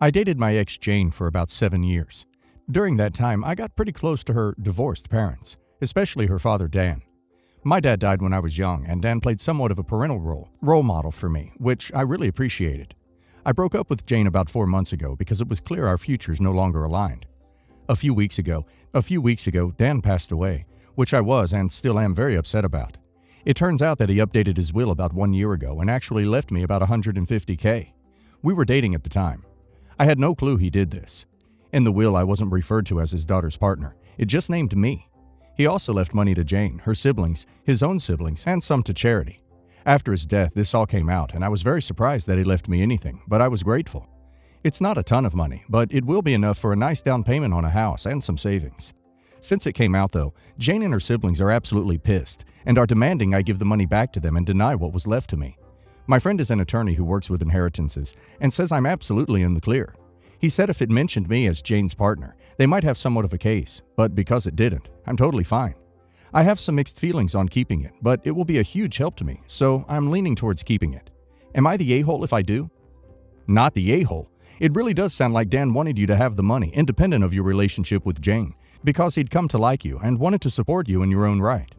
I dated my ex Jane for about 7 years. During that time, I got pretty close to her divorced parents, especially her father Dan. My dad died when I was young, and Dan played somewhat of a parental role model for me, which I really appreciated. I broke up with Jane about 4 months ago because it was clear our futures no longer aligned. A few weeks ago, Dan passed away, which I was and still am very upset about. It turns out that he updated his will about 1 year ago and actually left me about $150K. We were dating at the time. I had no clue he did this. In the will, I wasn't referred to as his daughter's partner. It just named me. He also left money to Jane, her siblings, his own siblings, and some to charity. After his death, this all came out, and I was very surprised that he left me anything, but I was grateful. It's not a ton of money, but it will be enough for a nice down payment on a house and some savings. Since it came out, though, Jane and her siblings are absolutely pissed and are demanding I give the money back to them and deny what was left to me. My friend is an attorney who works with inheritances and says I'm absolutely in the clear. He said if it mentioned me as Jane's partner, they might have somewhat of a case, but because it didn't, I'm totally fine. I have some mixed feelings on keeping it, but it will be a huge help to me, so I'm leaning towards keeping it. Am I the a-hole if I do? Not the a-hole. It really does sound like Dan wanted you to have the money, independent of your relationship with Jane, because he'd come to like you and wanted to support you in your own right.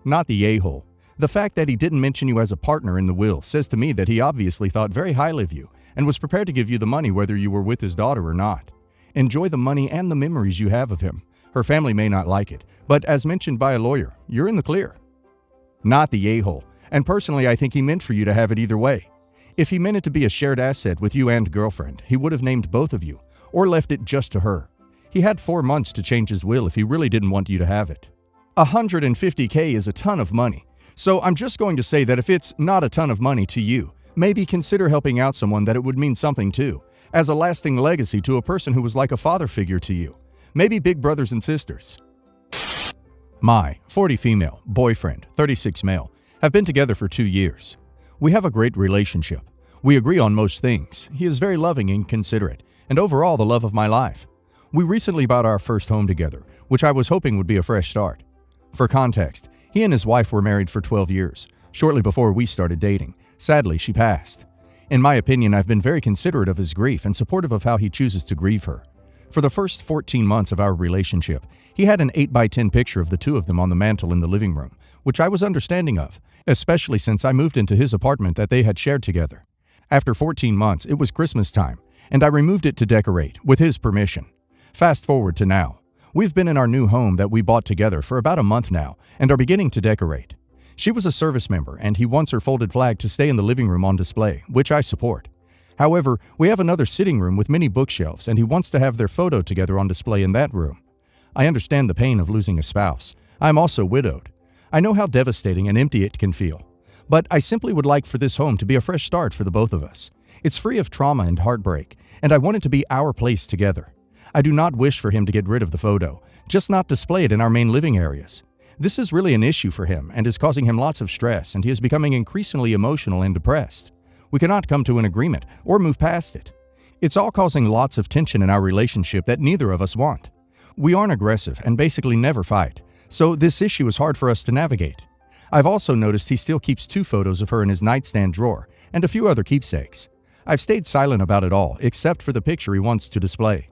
Not the a-hole. The fact that he didn't mention you as a partner in the will says to me that he obviously thought very highly of you and was prepared to give you the money whether you were with his daughter or not. Enjoy the money and the memories you have of him. Her family may not like it, but as mentioned by a lawyer, you're in the clear. Not the a-hole. And personally, I think he meant for you to have it either way. If he meant it to be a shared asset with you and girlfriend, he would have named both of you, or left it just to her. He had 4 months to change his will if he really didn't want you to have it. $150K is a ton of money. So I'm just going to say that if it's not a ton of money to you, maybe consider helping out someone that it would mean something to, as a lasting legacy to a person who was like a father figure to you. Maybe big brothers and sisters. My 40 female, boyfriend, 36 male, have been together for 2 years. We have a great relationship. We agree on most things. He is very loving and considerate, and overall the love of my life. We recently bought our first home together, which I was hoping would be a fresh start. For context, he and his wife were married for 12 years, shortly before we started dating. Sadly, she passed. In my opinion, I've been very considerate of his grief and supportive of how he chooses to grieve her. For the first 14 months of our relationship, he had an 8x10 picture of the two of them on the mantle in the living room, which I was understanding of, especially since I moved into his apartment that they had shared together. After 14 months, it was Christmas time, and I removed it to decorate, with his permission. Fast forward to now. We've been in our new home that we bought together for about a month now and are beginning to decorate. She was a service member and he wants her folded flag to stay in the living room on display, which I support. However, we have another sitting room with many bookshelves and he wants to have their photo together on display in that room. I understand the pain of losing a spouse. I'm also widowed. I know how devastating and empty it can feel. But I simply would like for this home to be a fresh start for the both of us. It's free of trauma and heartbreak, and I want it to be our place together. I do not wish for him to get rid of the photo, just not display it in our main living areas. This is really an issue for him and is causing him lots of stress, and he is becoming increasingly emotional and depressed. We cannot come to an agreement or move past it. It's all causing lots of tension in our relationship that neither of us want. We aren't aggressive and basically never fight, so this issue is hard for us to navigate. I've also noticed he still keeps 2 photos of her in his nightstand drawer and a few other keepsakes. I've stayed silent about it all, except for the picture he wants to display.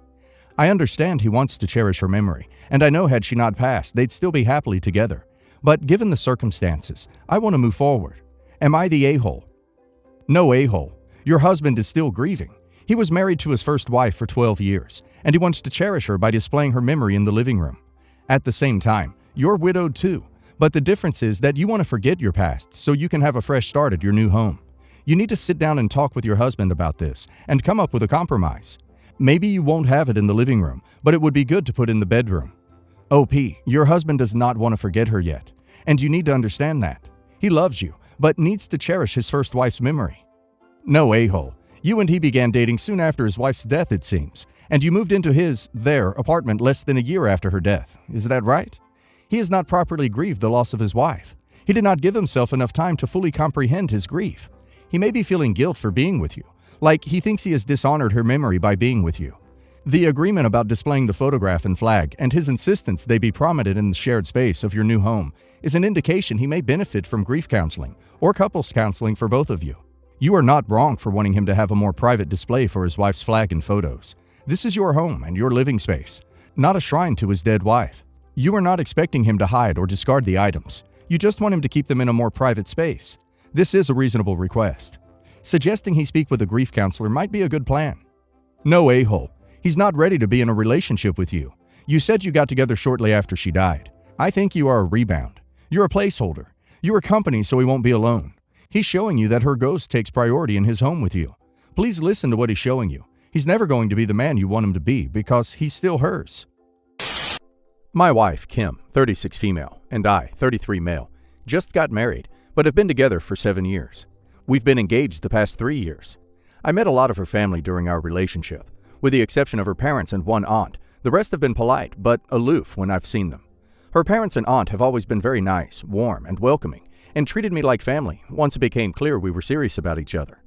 I understand he wants to cherish her memory, and I know had she not passed, they'd still be happily together. But given the circumstances, I want to move forward. Am I the a-hole? No a-hole. Your husband is still grieving. He was married to his first wife for 12 years, and he wants to cherish her by displaying her memory in the living room. At the same time, you're widowed too, but the difference is that you want to forget your past so you can have a fresh start at your new home. You need to sit down and talk with your husband about this and come up with a compromise. Maybe you won't have it in the living room, but it would be good to put in the bedroom. OP, your husband does not want to forget her yet, and you need to understand that. He loves you, but needs to cherish his first wife's memory. No a-hole. You and he began dating soon after his wife's death, it seems, and you moved into their apartment less than a year after her death. Is that right? He has not properly grieved the loss of his wife. He did not give himself enough time to fully comprehend his grief. He may be feeling guilt for being with you, like he thinks he has dishonored her memory by being with you. The agreement about displaying the photograph and flag and his insistence they be prominent in the shared space of your new home is an indication he may benefit from grief counseling or couples counseling for both of you. You are not wrong for wanting him to have a more private display for his wife's flag and photos. This is your home and your living space, not a shrine to his dead wife. You are not expecting him to hide or discard the items. You just want him to keep them in a more private space. This is a reasonable request. Suggesting he speak with a grief counselor might be a good plan. No, a-hole. He's not ready to be in a relationship with you. You said you got together shortly after she died. I think you are a rebound. You're a placeholder. You are company so he won't be alone. He's showing you that her ghost takes priority in his home with you. Please listen to what he's showing you. He's never going to be the man you want him to be because he's still hers. My wife, Kim, 36 female, and I, 33 male, just got married, but have been together for 7 years. We've been engaged the past 3 years. I met a lot of her family during our relationship. With the exception of her parents and one aunt, the rest have been polite, but aloof when I've seen them. Her parents and aunt have always been very nice, warm, and welcoming, and treated me like family once it became clear we were serious about each other.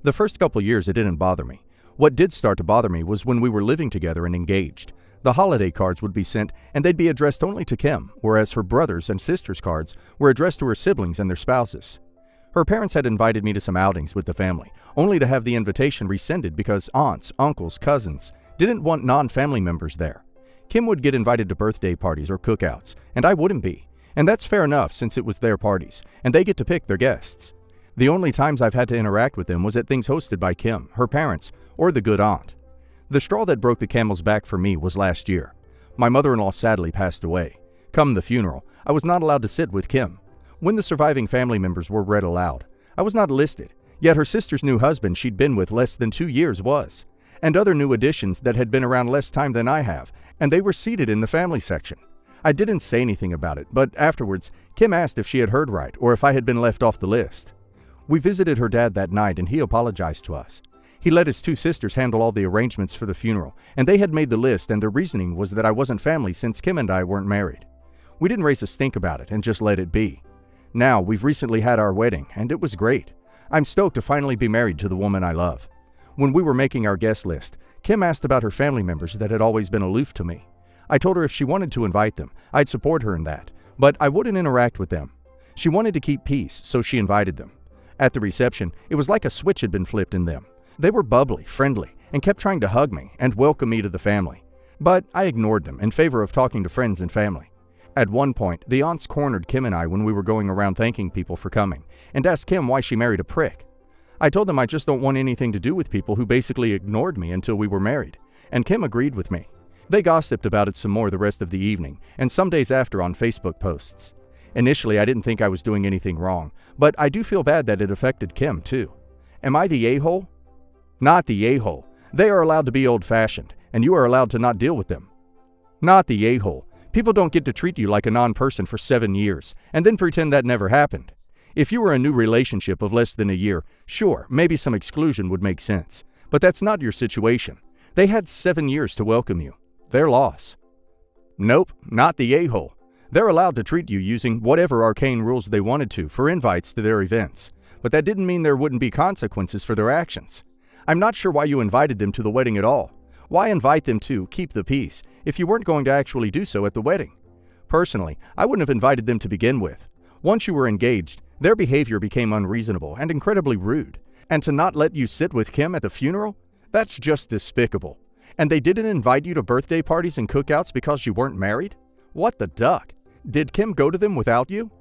The first couple years it didn't bother me. What did start to bother me was when we were living together and engaged. The holiday cards would be sent and they'd be addressed only to Kim, whereas her brothers' and sisters' cards were addressed to her siblings and their spouses. Her parents had invited me to some outings with the family, only to have the invitation rescinded because aunts, uncles, cousins didn't want non-family members there. Kim would get invited to birthday parties or cookouts, and I wouldn't be. And that's fair enough since it was their parties, and they get to pick their guests. The only times I've had to interact with them was at things hosted by Kim, her parents, or the good aunt. The straw that broke the camel's back for me was last year. My mother-in-law sadly passed away. Come the funeral, I was not allowed to sit with Kim. When the surviving family members were read aloud, I was not listed, yet her sister's new husband she'd been with less than 2 years was, and other new additions that had been around less time than I have, and they were seated in the family section. I didn't say anything about it, but afterwards, Kim asked if she had heard right or if I had been left off the list. We visited her dad that night and he apologized to us. He let his 2 sisters handle all the arrangements for the funeral, and they had made the list, and their reasoning was that I wasn't family since Kim and I weren't married. We didn't raise a stink about it and just let it be. Now, we've recently had our wedding, and it was great. I'm stoked to finally be married to the woman I love. When we were making our guest list, Kim asked about her family members that had always been aloof to me. I told her if she wanted to invite them, I'd support her in that, but I wouldn't interact with them. She wanted to keep peace, so she invited them. At the reception, it was like a switch had been flipped in them. They were bubbly, friendly, and kept trying to hug me and welcome me to the family. But I ignored them in favor of talking to friends and family. At one point, the aunts cornered Kim and I when we were going around thanking people for coming, and asked Kim why she married a prick. I told them I just don't want anything to do with people who basically ignored me until we were married, and Kim agreed with me. They gossiped about it some more the rest of the evening, and some days after on Facebook posts. Initially, I didn't think I was doing anything wrong, but I do feel bad that it affected Kim, too. Am I the a-hole? Not the a-hole. They are allowed to be old-fashioned, and you are allowed to not deal with them. Not the a-hole. People don't get to treat you like a non-person for 7 years, and then pretend that never happened. If you were a new relationship of less than a year, sure, maybe some exclusion would make sense. But that's not your situation. They had 7 years to welcome you. Their loss. Nope, not the a-hole. They're allowed to treat you using whatever arcane rules they wanted to for invites to their events. But that didn't mean there wouldn't be consequences for their actions. I'm not sure why you invited them to the wedding at all. Why invite them to keep the peace if you weren't going to actually do so at the wedding? Personally, I wouldn't have invited them to begin with. Once you were engaged, their behavior became unreasonable and incredibly rude. And to not let you sit with Kim at the funeral? That's just despicable. And they didn't invite you to birthday parties and cookouts because you weren't married? What the duck? Did Kim go to them without you?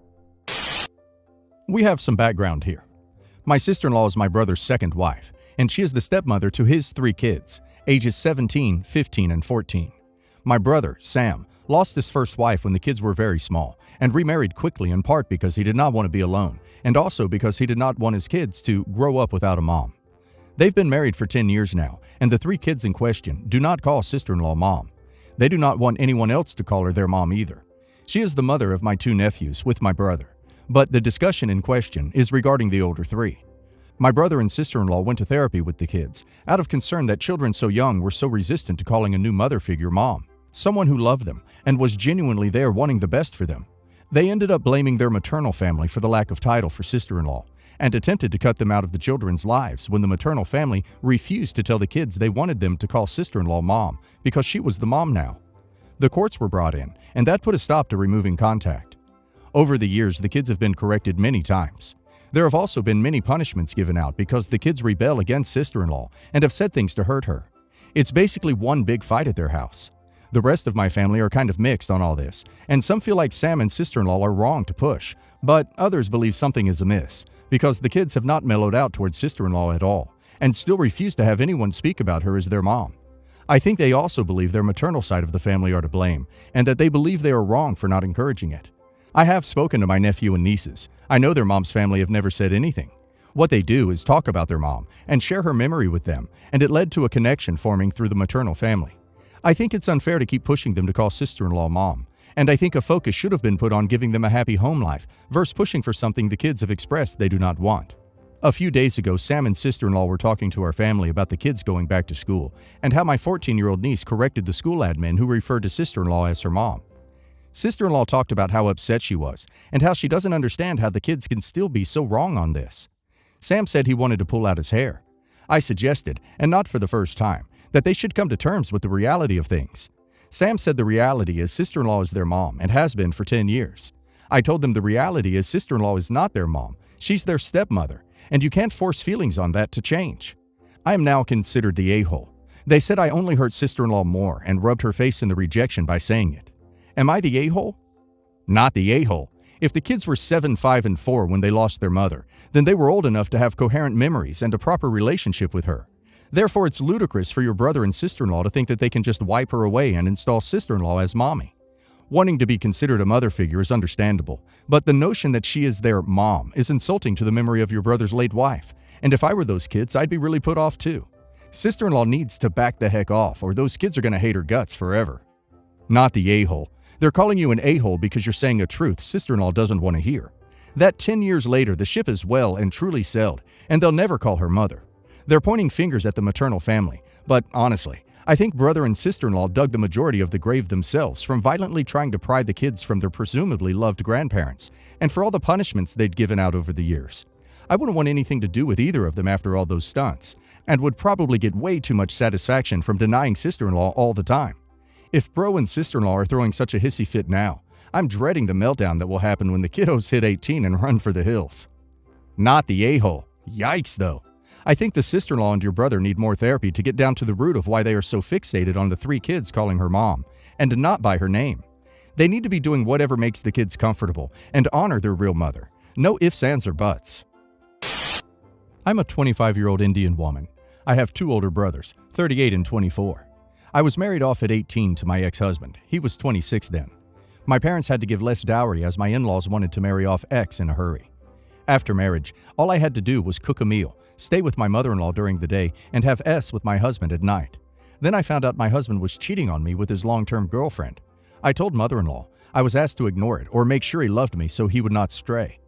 We have some background here. My sister-in-law is my brother's second wife, and she is the stepmother to his 3 kids, ages 17, 15, and 14. My brother, Sam, lost his first wife when the kids were very small and remarried quickly, in part because he did not want to be alone and also because he did not want his kids to grow up without a mom. They've been married for 10 years now, and the 3 kids in question do not call sister-in-law mom. They do not want anyone else to call her their mom either. She is the mother of my 2 nephews with my brother, but the discussion in question is regarding the older 3. My brother and sister-in-law went to therapy with the kids, out of concern that children so young were so resistant to calling a new mother figure mom, someone who loved them and was genuinely there wanting the best for them. They ended up blaming their maternal family for the lack of title for sister-in-law, and attempted to cut them out of the children's lives when the maternal family refused to tell the kids they wanted them to call sister-in-law mom because she was the mom now. The courts were brought in, and that put a stop to removing contact. Over the years, the kids have been corrected many times. There have also been many punishments given out because the kids rebel against sister-in-law and have said things to hurt her. It's basically one big fight at their house. The rest of my family are kind of mixed on all this, and some feel like Sam and sister-in-law are wrong to push, but others believe something is amiss because the kids have not mellowed out towards sister-in-law at all and still refuse to have anyone speak about her as their mom. I think they also believe their maternal side of the family are to blame and that they believe they are wrong for not encouraging it. I have spoken to my nephew and nieces. I know their mom's family have never said anything. What they do is talk about their mom and share her memory with them, and it led to a connection forming through the maternal family. I think it's unfair to keep pushing them to call sister-in-law mom, and I think a focus should have been put on giving them a happy home life versus pushing for something the kids have expressed they do not want. A few days ago, Sam and sister-in-law were talking to our family about the kids going back to school and how my 14-year-old niece corrected the school admin who referred to sister-in-law as her mom. Sister-in-law talked about how upset she was and how she doesn't understand how the kids can still be so wrong on this. Sam said he wanted to pull out his hair. I suggested, and not for the first time, that they should come to terms with the reality of things. Sam said the reality is sister-in-law is their mom and has been for 10 years. I told them the reality is sister-in-law is not their mom, she's their stepmother, and you can't force feelings on that to change. I am now considered the a-hole. They said I only hurt sister-in-law more and rubbed her face in the rejection by saying it. Am I the a-hole? Not the a-hole. If the kids were 7, 5, and 4 when they lost their mother, then they were old enough to have coherent memories and a proper relationship with her. Therefore, it's ludicrous for your brother and sister-in-law to think that they can just wipe her away and install sister-in-law as mommy. Wanting to be considered a mother figure is understandable, but the notion that she is their mom is insulting to the memory of your brother's late wife, and if I were those kids, I'd be really put off too. Sister-in-law needs to back the heck off, or those kids are going to hate her guts forever. Not the a-hole. They're calling you an a-hole because you're saying a truth sister-in-law doesn't want to hear. That 10 years later, the ship is well and truly sailed, and they'll never call her mother. They're pointing fingers at the maternal family, but honestly, I think brother and sister-in-law dug the majority of the grave themselves from violently trying to pry the kids from their presumably loved grandparents, and for all the punishments they'd given out over the years. I wouldn't want anything to do with either of them after all those stunts, and would probably get way too much satisfaction from denying sister-in-law all the time. If bro and sister-in-law are throwing such a hissy fit now, I'm dreading the meltdown that will happen when the kiddos hit 18 and run for the hills. Not the a-hole. Yikes, though. I think the sister-in-law and your brother need more therapy to get down to the root of why they are so fixated on the 3 kids calling her mom, and not by her name. They need to be doing whatever makes the kids comfortable and honor their real mother. No ifs, ands, or buts. I'm a 25-year-old Indian woman. I have 2 older brothers, 38 and 24. I was married off at 18 to my ex-husband. He was 26 then. My parents had to give less dowry as my in-laws wanted to marry off X in a hurry. After marriage, all I had to do was cook a meal, stay with my mother-in-law during the day, and have S with my husband at night. Then I found out my husband was cheating on me with his long-term girlfriend. I told mother-in-law. I was asked to ignore it or make sure he loved me so he would not stray.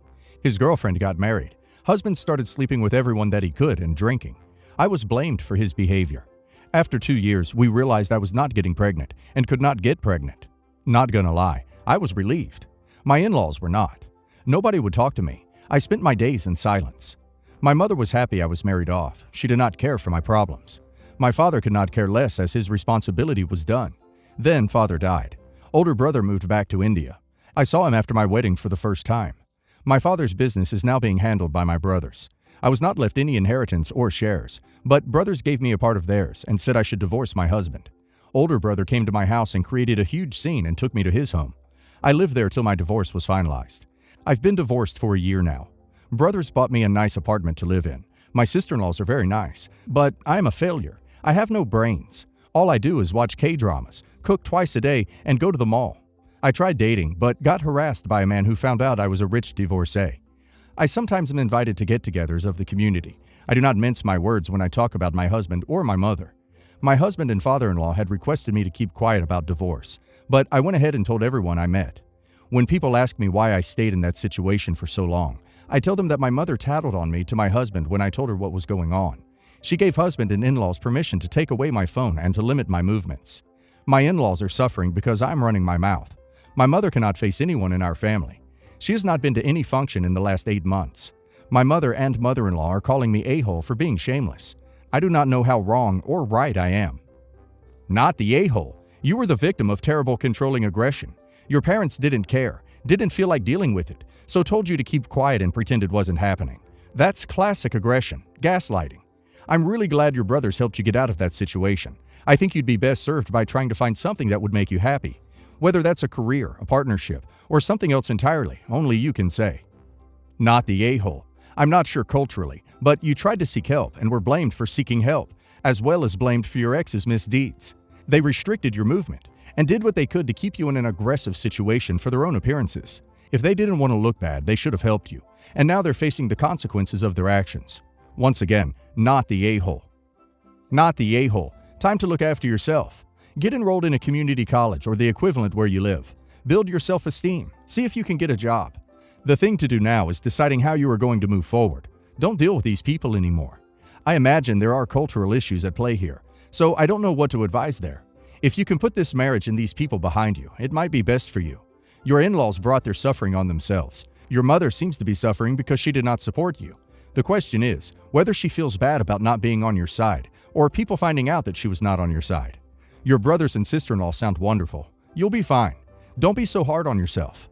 His girlfriend got married. Husband started sleeping with everyone that he could and drinking. I was blamed for his behavior. After 2 years, we realized I was not getting pregnant and could not get pregnant. Not gonna lie, I was relieved. My in-laws were not. Nobody would talk to me. I spent my days in silence. My mother was happy I was married off. She did not care for my problems. My father could not care less as his responsibility was done. Then father died. Older brother moved back to India. I saw him after my wedding for the first time. My father's business is now being handled by my brothers. I was not left any inheritance or shares, but brothers gave me a part of theirs and said I should divorce my husband. Older brother came to my house and created a huge scene and took me to his home. I lived there till my divorce was finalized. I've been divorced for a year now. Brothers bought me a nice apartment to live in. My sister-in-laws are very nice, but I am a failure. I have no brains. All I do is watch K-dramas, cook twice a day, and go to the mall. I tried dating, but got harassed by a man who found out I was a rich divorcee. I sometimes am invited to get-togethers of the community. I do not mince my words when I talk about my husband or my mother. My husband and father-in-law had requested me to keep quiet about divorce, but I went ahead and told everyone I met. When people ask me why I stayed in that situation for so long, I tell them that my mother tattled on me to my husband when I told her what was going on. She gave husband and in-laws permission to take away my phone and to limit my movements. My in-laws are suffering because I'm running my mouth. My mother cannot face anyone in our family. She has not been to any function in the last 8 months. My mother and mother-in-law are calling me a-hole for being shameless. I do not know how wrong or right I am. Not the a-hole. You were the victim of terrible controlling aggression. Your parents didn't care. didn't feel like dealing with it, so told you to keep quiet and pretend it wasn't happening. That's classic aggression, gaslighting. I'm really glad your brothers helped you get out of that situation. I think you'd be best served by trying to find something that would make you happy. Whether that's a career, a partnership, or something else entirely, only you can say. Not the a-hole. I'm not sure culturally, but you tried to seek help and were blamed for seeking help, as well as blamed for your ex's misdeeds. They restricted your movement and did what they could to keep you in an aggressive situation for their own appearances. If they didn't want to look bad, they should have helped you, and now they're facing the consequences of their actions. Once again, not the a-hole. Not the a-hole. Time to look after yourself. Get enrolled in a community college or the equivalent where you live. Build your self-esteem. See if you can get a job. The thing to do now is deciding how you are going to move forward. Don't deal with these people anymore. I imagine there are cultural issues at play here, so I don't know what to advise there. If you can put this marriage and these people behind you, it might be best for you. Your in-laws brought their suffering on themselves. Your mother seems to be suffering because she did not support you. The question is whether she feels bad about not being on your side, or people finding out that she was not on your side. Your brothers and sister-in-law sound wonderful. You'll be fine. Don't be so hard on yourself.